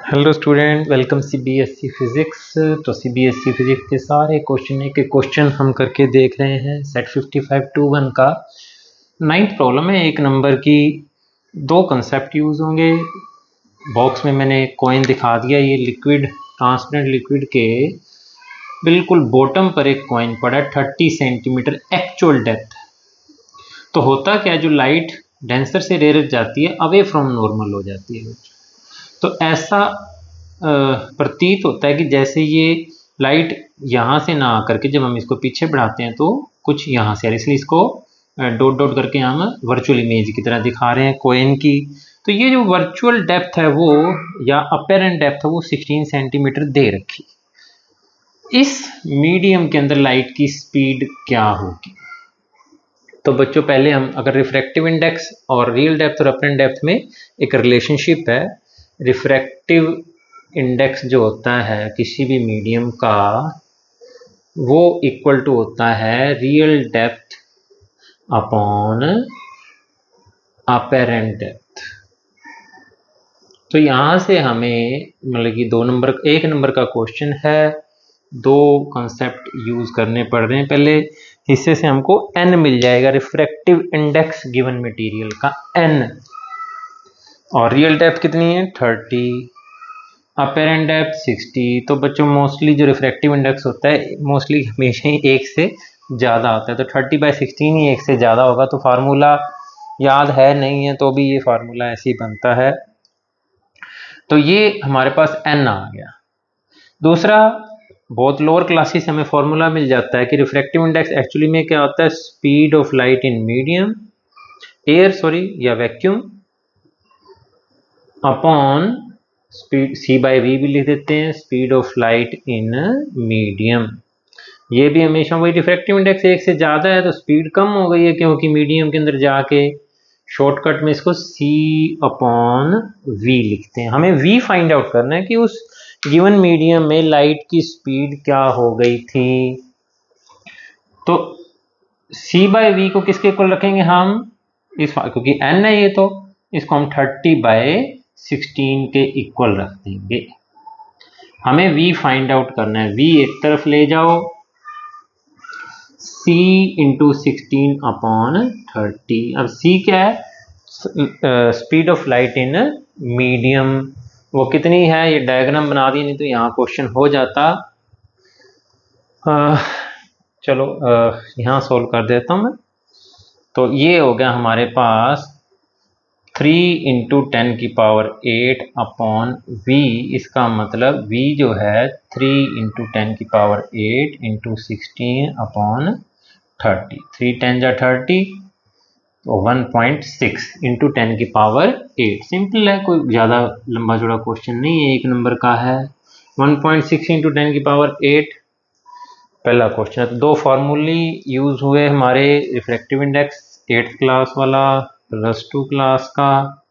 Hello student, welcome CBSE physics. तो CBSE physics के सारे क्वेश्चन एक एक क्वेश्चन हम करके देख रहे हैं। सेट 5521 का 9th प्रॉब्लम है। एक नंबर की दो कंसेप्ट यूज होंगे। बॉक्स में मैंने कॉइन दिखा दिया। ये लिक्विड, ट्रांसपेरेंट लिक्विड के बिल्कुल बॉटम पर एक कॉइन पड़ा है 30 सेंटीमीटर एक्चुअल डेप्थ। तो होता क्या है, जो लाइट डेंसर से रेयर जाती है अवे फ्रॉम नॉर्मल हो जाती है। तो ऐसा प्रतीत होता है कि जैसे ये लाइट यहाँ से ना आकर के जब हम इसको पीछे बढ़ाते हैं तो कुछ यहाँ से, इसलिए इसको डॉट डॉट करके हम वर्चुअल इमेज की तरह दिखा रहे हैं कॉइन की। तो ये जो वर्चुअल डेप्थ है वो, या अपेरेंट डेप्थ है वो 16 सेंटीमीटर दे रखी। इस मीडियम के अंदर लाइट की स्पीड क्या होगी? तो बच्चों, पहले हम अगर रिफ्रैक्टिव इंडेक्स और रियल डेप्थ और अपेरेंट डेप्थ में एक रिलेशनशिप है। रिफ्रैक्टिव इंडेक्स जो होता है किसी भी मीडियम का, वो इक्वल टू होता है real depth upon apparent depth. तो यहाँ से हमें मतलब कि एक नंबर का क्वेश्चन है, दो कंसेप्ट यूज करने पड़ रहे हैं। पहले हिस्से से हमको n मिल जाएगा, रिफ्रैक्टिव इंडेक्स गिवन मटेरियल का n, और रियल डेप्थ कितनी है 30, अपेरेंट डेप्थ 60। तो बच्चों मोस्टली जो रिफ्रैक्टिव इंडेक्स होता है मोस्टली हमेशा ही एक से ज़्यादा होता है। तो 30/16 ही एक से ज़्यादा होगा। तो फार्मूला याद है नहीं है तो भी ये फार्मूला ऐसे ही बनता है। तो ये हमारे पास n आ गया। दूसरा, बहुत लोअर क्लासेस हमें फॉर्मूला मिल जाता है कि रिफ्रैक्टिव इंडेक्स एक्चुअली में क्या होता है, speed of light in medium या वैक्यूम अपॉन स्पीड, c/v भी लिख देते हैं, speed of light in medium. ये भी हमेशा वही, रिफ्रैक्टिव इंडेक्स एक से ज़्यादा है तो स्पीड कम हो गई है क्योंकि मीडियम के अंदर जाके शॉर्टकट में इसको c/v लिखते हैं। हमें v फाइंड आउट करना है कि उस गिवन मीडियम में लाइट की स्पीड क्या हो गई थी। तो c/v को किसके इक्वल रखेंगे हम, क्योंकि n है ये, तो इसको हम 30/16 के इक्वल रख देंगे। हमें v फाइंड आउट करना है। v एक तरफ ले जाओ, c इंटू 16/30। अब c क्या है, speed of light in medium, वो कितनी है, ये डायग्राम बना दी, नहीं तो यहाँ क्वेश्चन हो जाता। चलो यहाँ सोल्व कर देता हूँ मैं। तो ये हो गया हमारे पास 3 × 10⁸ इसका मतलब v जो है 3 × 10⁸ इंटू 16/30। 3 10 जा 30, तो 1.6 इंटू 10⁸। सिंपल है, कोई ज़्यादा लंबा चौड़ा क्वेश्चन नहीं है, एक नंबर का है। 1.6 इंटू 10⁸ पहला क्वेश्चन है। तो दो फार्मूले यूज हुए हमारे, रिफ्रैक्टिव इंडेक्स 8th क्लास वाला +2 क्लास का।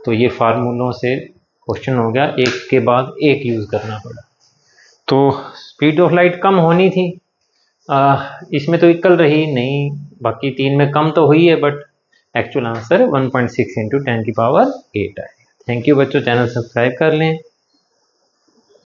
तो ये फार्मूलों से क्वेश्चन हो गया, एक के बाद एक यूज करना पड़ा। तो स्पीड ऑफ लाइट कम होनी थी, इसमें तो इक्वल रही नहीं, बाकी तीन में कम तो हुई है, बट एक्चुअल आंसर 1.6 × 10⁸ आए। थैंक यू बच्चों, चैनल सब्सक्राइब कर लें।